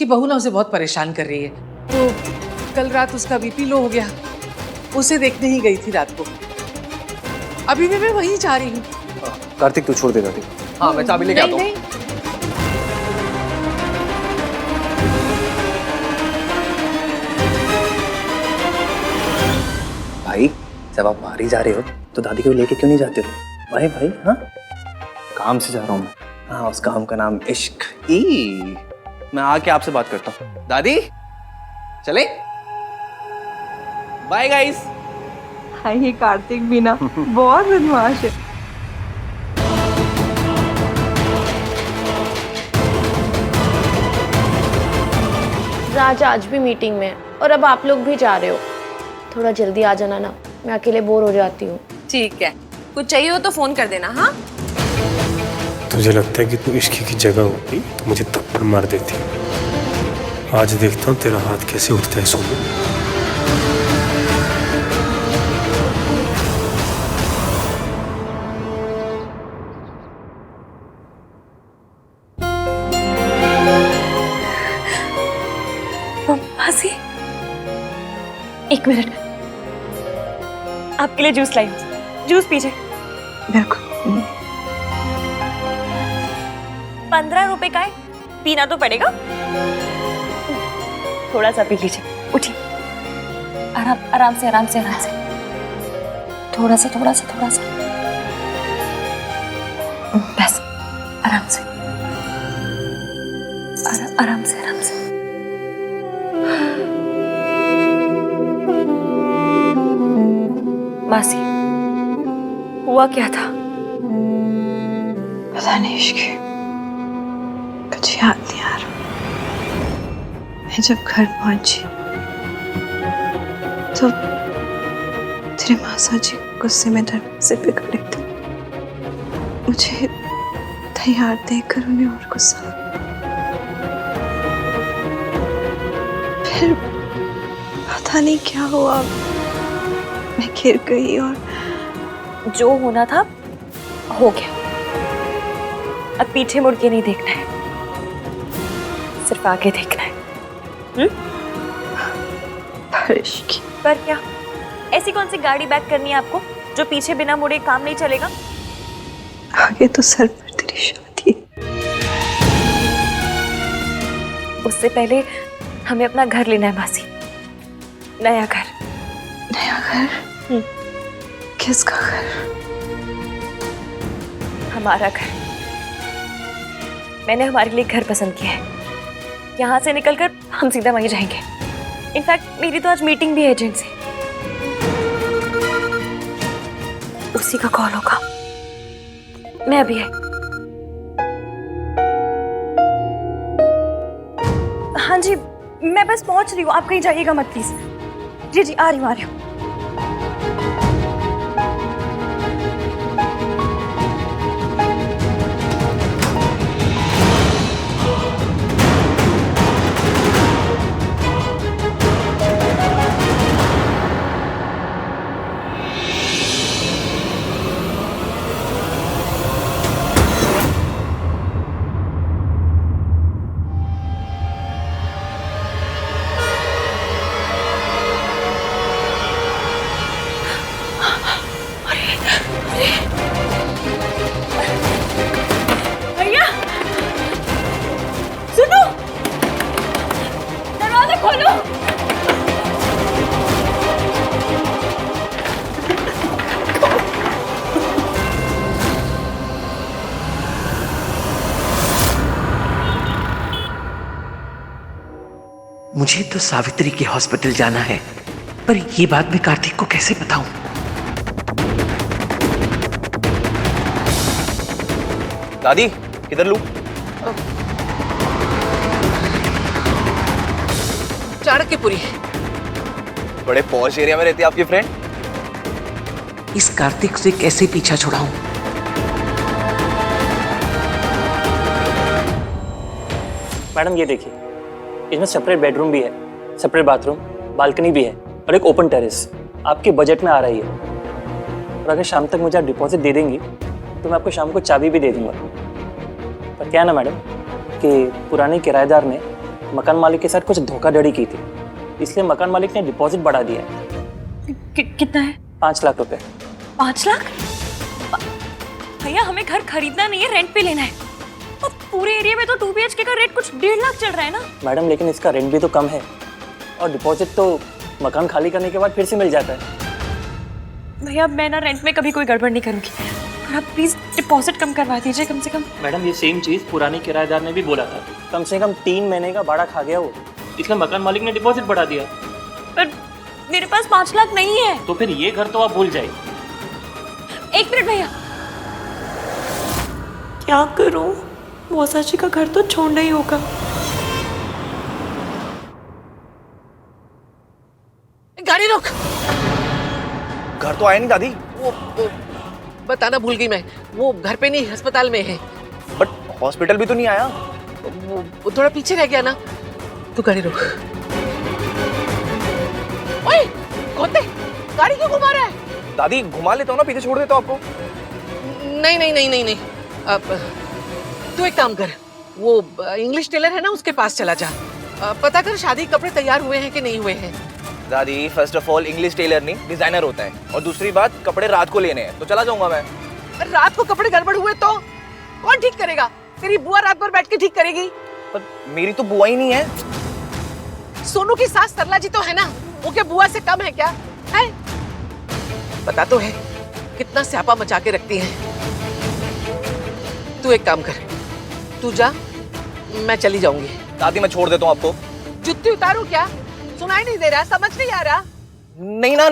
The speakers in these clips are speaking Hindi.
कि बहू ना उसे बहुत परेशान कर रही है। तो कल रात उसका बीपी लो हो गया, उसे देखने ही गई थी रात को। अभी भी मैं वहीं जा रही हूँ। कार्तिक तू छोड़ दे कार्तिक। हाँ मैं चाबी लेके आता हूँ। भाई जब आप बाहर ही जा रहे हो तो दादी को लेके क्यों नहीं जाते हो? भाई भाई हाँ काम से जा रहा हूँ मैं। हाँ उस काम का नाम इश्क। मैं आके आपसे बात करता हूँ। दादी चले बाय गाइस। हाँ ये कार्तिक भी ना बहुत बदमाश है। राज आज भी मीटिंग में है और अब आप लोग भी जा रहे हो। थोड़ा जल्दी आ जाना ना, मैं अकेले बोर हो जाती हूँ। ठीक है, कुछ चाहिए हो तो फोन कर देना। हाँ तुझे लगता है कि तू इश्क की जगह होती तो मुझे थप्पड़ मार देती। आज देखता हूँ तेरा हाथ कैसे उठता है सोनू। मासी, एक मिनट, आपके लिए जूस लाई। जूस पीजिए। 15 रुपए का है, पीना तो पड़ेगा। थोड़ा सा पी लीजिए। उठिए, आराम आराम से आराम से आराम से। थोड़ा सा थोड़ा सा थोड़ा सा, बस आराम से आराम से आराम से। मासी, हुआ क्या था? पता नहीं इश्क, कुछ याद नहीं आ रहा। मैं जब घर पहुंची तो तेरे मासा जी गुस्से में दरवाजे पे खड़े थे। मुझे तैयार देखकर उन्हें और गुस्सा। फिर पता नहीं क्या हुआ, मैं गिर गई और जो होना था हो गया। अब पीछे मुड़ के नहीं देखना है, सिर्फ आगे देखना है। बारिश की। पर क्या, ऐसी कौन सी गाड़ी बैक करनी है आपको जो पीछे बिना मुड़े काम नहीं चलेगा? आगे तो सर पर तेरी शादी। उससे पहले हमें अपना घर लेना है मासी, नया घर। नया घर? किसका घर? हमारा घर। मैंने हमारे लिए घर पसंद किया है। यहाँ से निकलकर हम सीधा वहीं जाएंगे। इनफैक्ट मेरी तो आज मीटिंग भी है एजेंट से। उसी का कॉल होगा। मैं अभी है। हाँ जी, मैं बस पहुंच रही हूँ, आप कहीं जाइएगा मत प्लीज। जी जी, आ रही हूँ आ रही हूँ। भैया सुनो, दरवाजा खोलो। मुझे तो सावित्री के हॉस्पिटल जाना है, पर ये बात मैं कार्तिक को कैसे बताऊं? दादी किधर लूं? चाणक्यपुरी। बड़े पॉश एरिया में रहती है आपकी फ्रेंड। इस कार्तिक से कैसे पीछा छुड़ाऊं? मैडम ये देखिए, इसमें सेपरेट बेडरूम भी है, सेपरेट बाथरूम, बालकनी भी है और एक ओपन टेरेस। आपके बजट में आ रही है। और अगर शाम तक मुझे आप डिपॉजिट दे देंगी तो मैं आपको शाम को चाबी भी दे दूंगा। पर क्या है ना मैडम कि पुराने किराएदार ने मकान मालिक के साथ कुछ धोखाधड़ी की थी, इसलिए मकान मालिक ने डिपॉजिट बढ़ा दिया है। कितना है? 5 लाख रुपए। 5 लाख? भैया हमें घर खरीदना नहीं है, रेंट पे लेना है। और पूरे एरिया में तो 2 BHK का रेट कुछ 1.5 लाख चल रहा है ना। मैडम लेकिन इसका रेंट भी तो कम है, और डिपॉजिट तो मकान खाली करने के बाद फिर से मिल जाता है। भैया मैं ना रेंट में कभी कोई गड़बड़ नहीं करूंगी, पर आप प्लीज डिपॉजिट कम करवा दीजिए कम से कम। मैडम ये सेम चीज़ पुराने किराएदार ने भी बोला था, कम से कम 3 महीने का भाड़ा खा गया वो, इसलिए मकान मालिक ने डिपॉजिट बढ़ा दिया। पर मेरे पास 5 लाख नहीं है। तो फिर ये घर तो आप भूल जाइए। 1 मिनट भैया, क्या करूं? मौसा जी का घर तो छोड़ना ही होगा। गाड़ी रोक। घर तो आया नहीं दादी। वो बताना भूल गई मैं, वो घर पे नहीं अस्पताल में है। बट हॉस्पिटल भी तो नहीं आया। वो थोड़ा पीछे रह गया ना। तू गाड़ी रोक। ओए खोते, गाड़ी क्यों घुमा रहा है? दादी घुमा लेता हूँ ना, पीछे छोड़ देता हूँ आपको। नहीं नहीं नहीं नहीं नहीं, अब तू एक काम कर, वो इंग्लिश टेलर है ना उसके पास चला जा, पता कर शादी के कपड़े तैयार हुए हैं कि नहीं हुए हैं। दादी first of all English tailor नहीं डिजाइनर होता है, और दूसरी बात कपड़े रात को लेने हैं, तो चला जाऊंगा मैं। रात को कपड़े गड़बड़ हुए तो कौन ठीक करेगा? तेरी बुआ रात भर बैठ के ठीक करेगी। पर मेरी तो बुआ ही नहीं है। सोनू की सास सरला जी तो है ना, वो क्या बुआ से कम है क्या? है पता तो है कितना स्यापा मचा के रखती है। तू एक काम कर, तू जा, मैं चली जाऊंगी। दादी मैं छोड़ देता हूँ आपको। जुत्ती उतारू क्या? सुनाई नहीं दे रहा, समझ नहीं आ रहा? नहीं ना।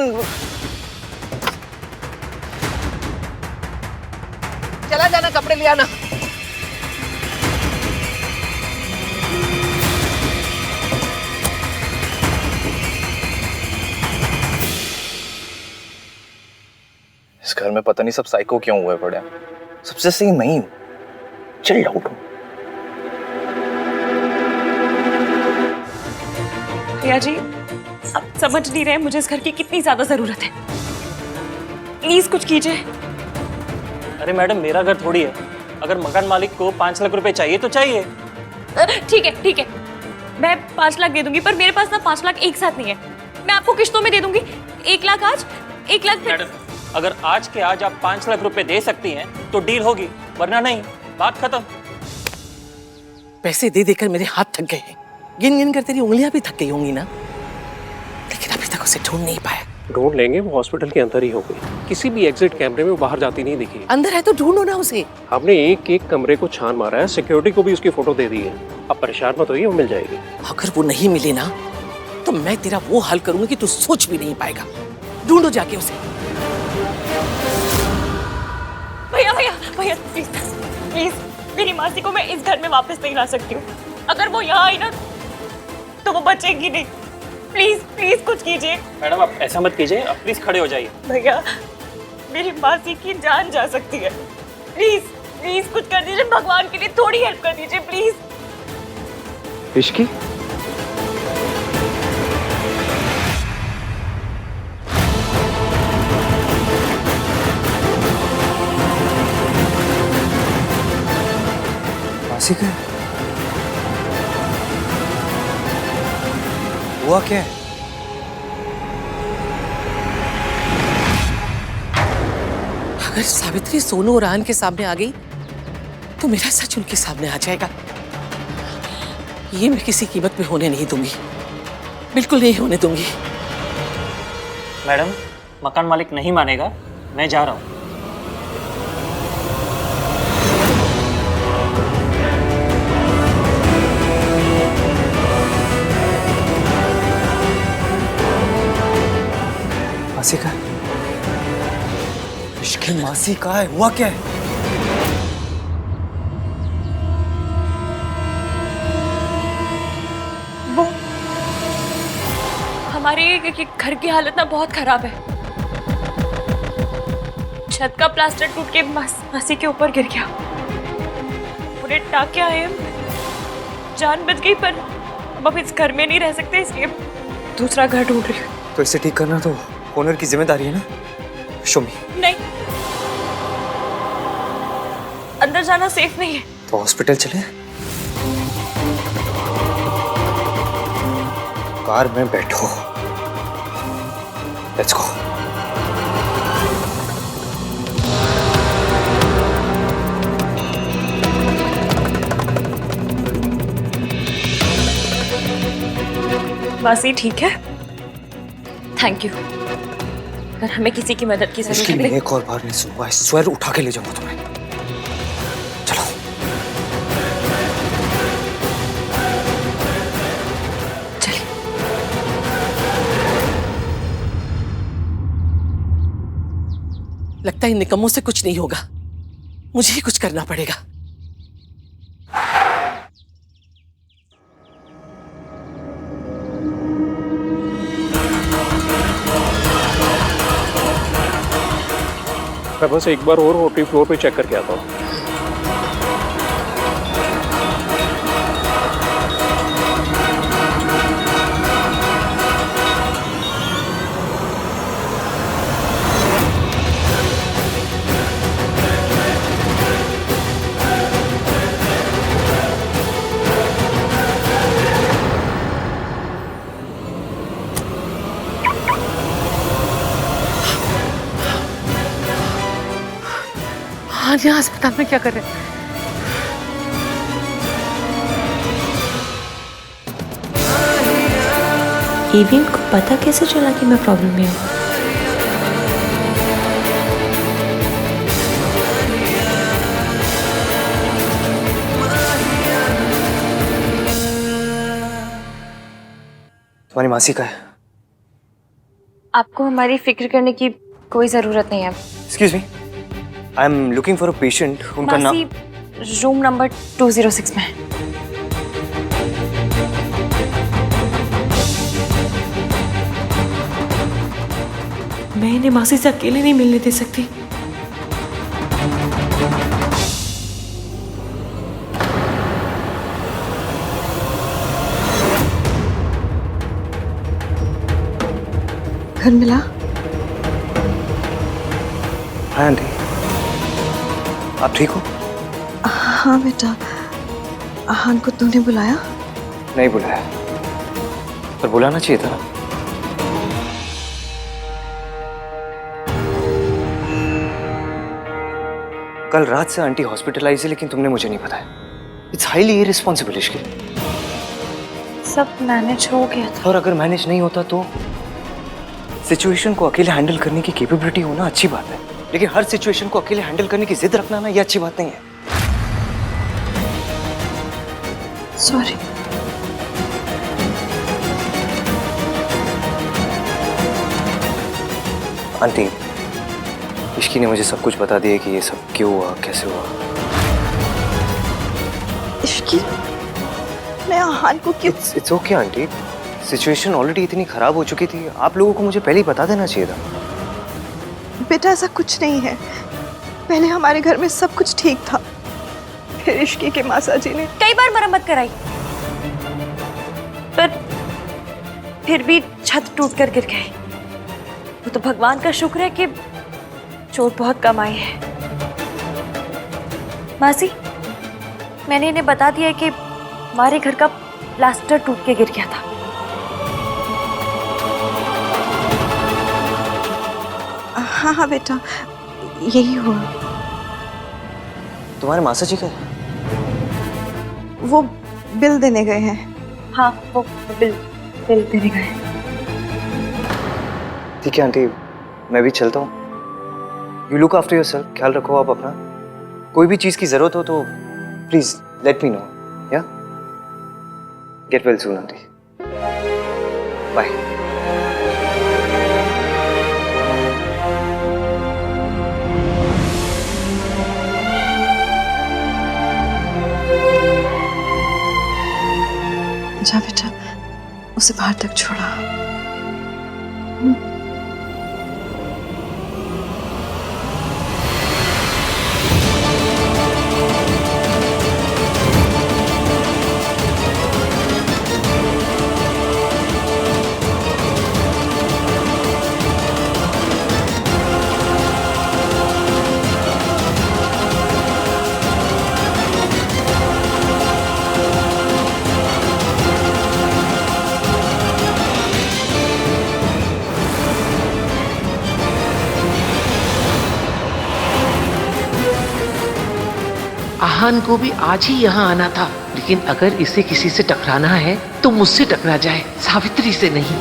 चला जाना, कपड़े ले आना। इस घर में पता नहीं सब साइको क्यों हुए पड़े हैं। सबसे सही मैं ही हूँ। चल आउट हूँ। भैया जी आप समझ नहीं रहे मुझे इस घर की कितनी ज्यादा जरूरत है, प्लीज कुछ कीजिए। अरे मैडम मेरा घर थोड़ी है, अगर मकान मालिक को 5 लाख रुपए चाहिए तो चाहिए। ठीक है, मैं 5 लाख दे दूंगी, पर मेरे पास ना 5 लाख एक साथ नहीं है। मैं आपको किश्तों में दे दूंगी, 1 लाख आज, 1 लाख फिर। मैडम अगर आज के आज आप 5 लाख रुपए दे सकती हैं तो डील होगी, वरना नहीं, बात खत्म। पैसे दे देकर मेरे हाथ थक गए हैं, गिन गिन कर तेरी उंगलियां भी थक गई होंगी ना, लेकिन अभी तक उसे ढूंढ नहीं पाया। ढूंढ लेंगे, वो हॉस्पिटल के अंदर ही हो गई। किसी भी एग्जिट कैमरे में वो बाहर जाती नहीं दिखी। अंदर है तो ढूंढो ना उसे। हमने एक एक कमरे को छान मारा है, सिक्योरिटी को भी उसकी फोटो दे दी है। अब परेशान मत होइए, वो मिल जाएगी। अगर वो नहीं मिले ना तो मैं तेरा वो हाल करूंगी कि तू सोच भी नहीं पाएगा। ढूंढो जाके उसे। भैया प्लीज मेरी मासी को मैं इस घर में वापस नहीं ला सकती हूँ। अगर वो यहाँ आई ना तो वो बचेगी नहीं। प्लीज कुछ कीजिए। मैडम आप ऐसा मत कीजिए, आप प्लीज खड़े हो जाइए। भैया मेरी मासी की जान जा सकती है, प्लीज कुछ कर दीजिए, भगवान के लिए थोड़ी हेल्प कर दीजिए प्लीज। इश्की मासी का हुआ क्या है? अगर सावित्री सोनू और आन के सामने आ गई तो मेरा सच उनके सामने आ जाएगा। ये मैं किसी कीमत पे होने नहीं दूंगी, बिल्कुल नहीं होने दूंगी। मैडम मकान मालिक नहीं मानेगा, मैं जा रहा हूँ। मासी का इश्की मासी का है, हुआ क्या है? वो हमारे घर की हालत ना बहुत खराब है। छत का प्लास्टर टूट के मासी के ऊपर गिर गया, पूरे टाके आए, जान बच गई, पर अब इस घर में नहीं रह सकते, इसलिए दूसरा घर ढूंढ रही हूँ। तो इसे ठीक करना तो ओनर की जिम्मेदारी है ना शोमी। नहीं, अंदर जाना सेफ नहीं है। तो हॉस्पिटल चले। कार में बैठो। Let's go. मासी ठीक है? Thank you. अगर हमें किसी की मदद की इसकी जरूरत है एक और बार नहीं सुनूंगा, स्वेर उठा के ले जाऊंगा तुम्हें। चलो। चलिए। लगता है इन निकम्मों से कुछ नहीं होगा, मुझे ही कुछ करना पड़ेगा। मैं बस एक बार और ओटी फ्लोर पे चेक करके आता हूँ। हाँ, यहाँ अस्पताल में क्या कर रहे हैं? एवियन को पता कैसे चला कि मैं प्रॉब्लम में हूँ? तुम्हारी मासी का है? आपको हमारी फिक्र करने की कोई जरूरत नहीं है। Excuse me, I am looking for a patient. उनका नाम? मासी रूम नंबर 206 में है। मैं इन्हें मासी से अकेले नहीं मिलने दे सकती। घर मिला? हाय आंटी, आप ठीक हो? हाँ बेटा, आहान को तूने बुलाया? नहीं बुलाया, पर बुलाना चाहिए था। कल रात से आंटी हॉस्पिटलाइज है, लेकिन तुमने मुझे नहीं बताया। It's highly irresponsible Ishki. सब मैनेज हो गया था। और अगर मैनेज नहीं होता तो? सिचुएशन को अकेले हैंडल करने की कैपेबिलिटी होना अच्छी बात है, लेकिन हर सिचुएशन को अकेले हैंडल करने की जिद रखना ना, ये अच्छी बात नहीं है। सॉरी। आंटी, इश्की ने मुझे सब कुछ बता दिया कि ये सब क्यों हुआ, कैसे हुआ। इश्की, मैं आहान को क्यों? It's okay aunty, situation already इतनी खराब हो चुकी थी। आप लोगों को मुझे पहले ही बता देना चाहिए था। बेटा ऐसा कुछ नहीं है, पहले हमारे घर में सब कुछ ठीक था, फिर इश्की के मासा जी ने कई बार मरम्मत कराई, पर फिर भी छत टूटकर गिर गई। वो तो भगवान का शुक्र है कि चोट बहुत कम आई है। मासी, मैंने इन्हें बता दिया कि हमारे घर का प्लास्टर टूट के गिर गया था। हाँ हाँ बेटा, यही हुआ। तुम्हारे मासा जी का? वो बिल देने गए हैं। हाँ, वो बिल देने गए। ठीक है आंटी, मैं भी चलता हूँ। यू लुक आफ्टर योरसेल्फ, ख्याल रखो आप अपना। कोई भी चीज़ की ज़रूरत हो तो प्लीज़ लेट मी नो, या? Get well soon aunty. Bye. जा बेटा, उसे बाहर तक छोड़ा। जहान को भी आज ही यहाँ आना था, लेकिन अगर इसे किसी से टकराना है तो मुझसे टकरा जाए, सावित्री से नहीं।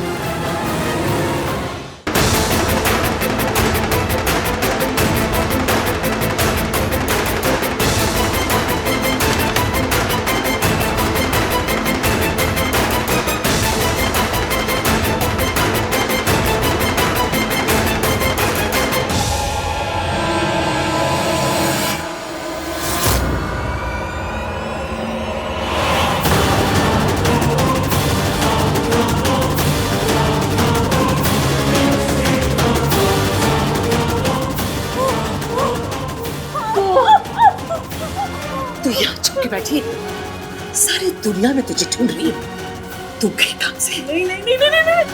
तू यहाँ छुप के बैठी है, सारी दुनिया में तुझे ढूंढ रही है। तू गई कहाँ से? नहीं नहीं नहीं नहीं नहीं।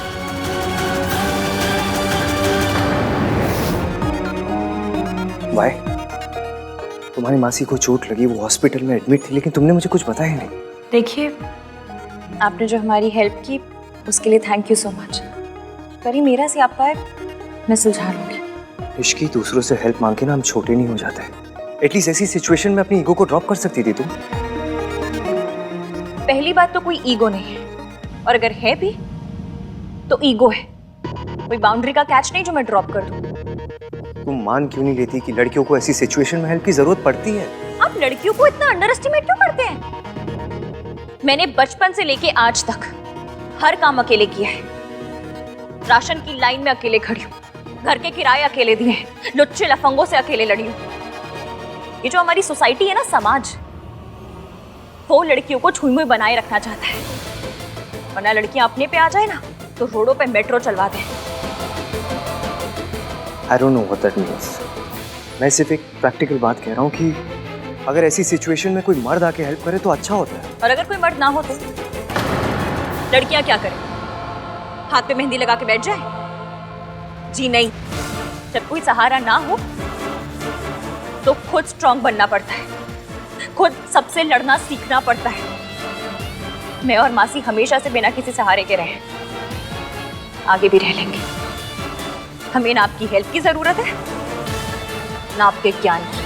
भाई, तुम्हारी मासी को चोट लगी, वो हॉस्पिटल में एडमिट थी, लेकिन तुमने मुझे कुछ बताया नहीं। देखिए, आपने जो हमारी हेल्प की उसके लिए थैंक यू सो मच। पर ये मेरा से आप पाए, मैं सुलझा लूंगी। इश्की, दूसरों से हेल्प मांग के ना हम छोटे नहीं हो जाते। एटलीस्ट ऐसी सिचुएशन में अपनी ईगो को ड्रॉप कर सकती थी तुम। पहली बात तो कोई ईगो नहीं है, और अगर है भी तो ईगो है। कोई बाउंड्री का कैच नहीं जो मैं ड्रॉप कर दूं। तुम मान क्यों नहीं लेती कि लड़कियों को ऐसी सिचुएशन में हेल्प की जरूरत पड़ती है? आप लड़कियों को इतना अंडर एस्टिमेट क्यों करते हैं? मैंने बचपन से लेके आज तक हर काम अकेले किया है। राशन की लाइन में अकेले खड़ी हूँ, घर के किराए अकेले दिए हैं, लुच्चे लफंगों से अकेले लड़ी हूँ। ये जो हमारी सोसाइटी है ना, समाज, वो लड़कियों को छुई मुई बनाए रखना चाहता है, वरना लड़कियां अपने पे आ जाए ना तो रोडों पे मेट्रो चलवा दे। I don't know what that means. मैं सिर्फ एक प्रैक्टिकल बात कह रहा हूँ कि अगर ऐसी सिचुएशन में कोई मर्द आके हेल्प करे तो अच्छा होता है। और अगर कोई मर्द ना हो तो लड़कियां क्या करें? हाथ पे मेहंदी लगा के बैठ जाए? जी नहीं, जब कोई सहारा ना हो तो खुद स्ट्रांग बनना पड़ता है, खुद सबसे लड़ना सीखना पड़ता है। मैं और मासी हमेशा से बिना किसी सहारे के रहे, आगे भी रह लेंगे। हमें ना आपकी हेल्प की जरूरत है, ना आपके ज्ञान की।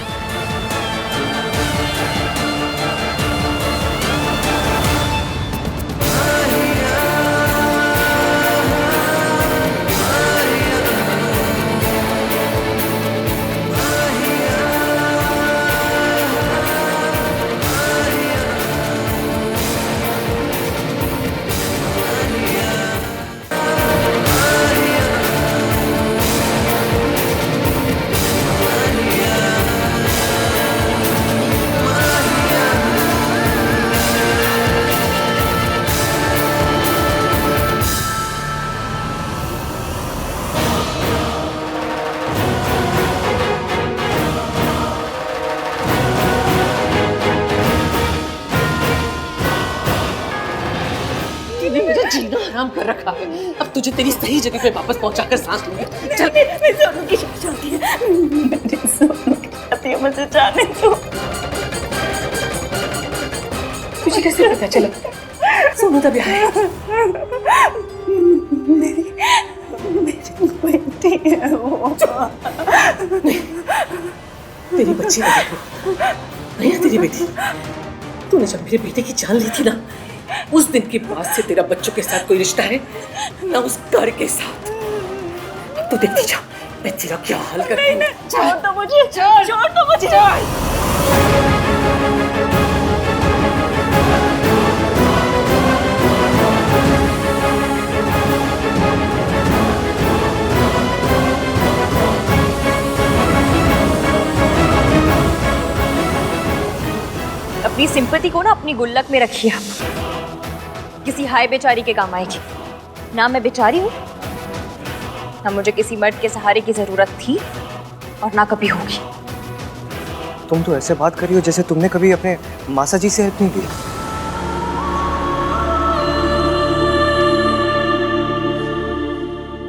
मेरा जीना हराम कर रखा है। अब तुझे तेरी सही जगह पे वापस पहुंचाकर सांस लूंगी। चल, मैं सोनू की शादी होती है, मेरी सोनू की शादी है, मुझे जाने दो। तुझे कैसे पता चला सोनू का ब्याह है? मेरी बेटी है वो। तेरी बच्ची नहीं है, तेरी बेटी। तूने जब मेरे बेटे की जान ली थी ना, उस दिन के बाद से तेरा बच्चों के साथ कोई रिश्ता है ना उस घर के साथ। अब तू देखती जा मैं तेरा क्या हाल करती हूँ। छोड़ दो मुझे, छोड़ दो मुझे। अपनी सिंपैथी को ना अपनी गुल्लक में रखिए आप, किसी हाय बेचारी के काम आएगी। ना मैं बेचारी हूँ, ना मुझे किसी मर्द के सहारे की जरूरत थी और ना कभी होगी। तुम तो ऐसे बात कर रही हो जैसे तुमने कभी अपने मासा जी से हेल्प नहीं की।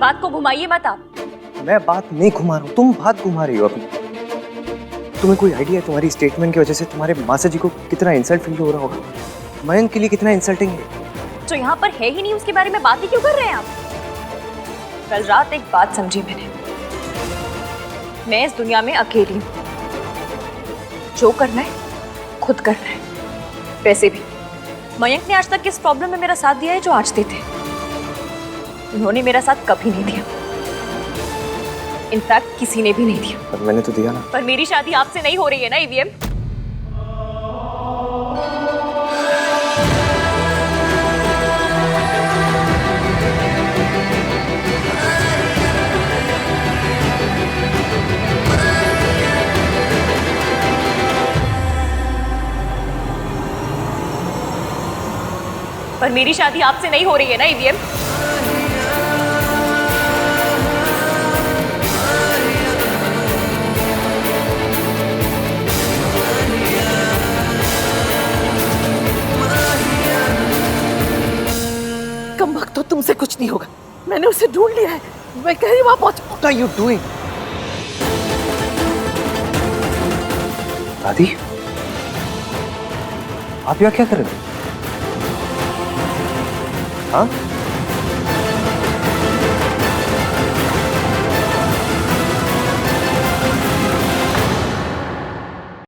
बात को घुमाइए मत आप। मैं बात नहीं घुमा रहा हूँ, तुम बात घुमा रही हो अपनी। तुम्हें कोई आइडिया है तुम्हारी स्टेटमेंट की वजह से तुम्हारे मासा जी को कितना इंसल्ट फील हो रहा होगा? मयंक के लिए कितना इंसल्टिंग है। जो यहाँ पर है ही नहीं उसके बारे में बात ही क्यों कर रहे हैं आप? कल रात एक बात समझी मैंने, मैं इस दुनिया में अकेली हूँ। जो करना है खुद कर रहे हैं। वैसे भी मयंक ने आज तक इस प्रॉब्लम में मेरा साथ दिया है जो आज देते। उन्होंने मेरा साथ कभी नहीं दिया, इनफैक्ट किसी ने भी नहीं दिया। पर मैंने तो दिया ना। पर मेरी शादी आपसे नहीं हो रही है ना ईवीएम। पर मेरी शादी आपसे नहीं हो रही है ना ईवीएम। कम वक्त तो तुमसे कुछ नहीं होगा। मैंने उसे ढूंढ लिया है। मैं कह रही वहां पहुंच। What are you doing? दादी, आप यहाँ क्या कर रहे हो? हाँ?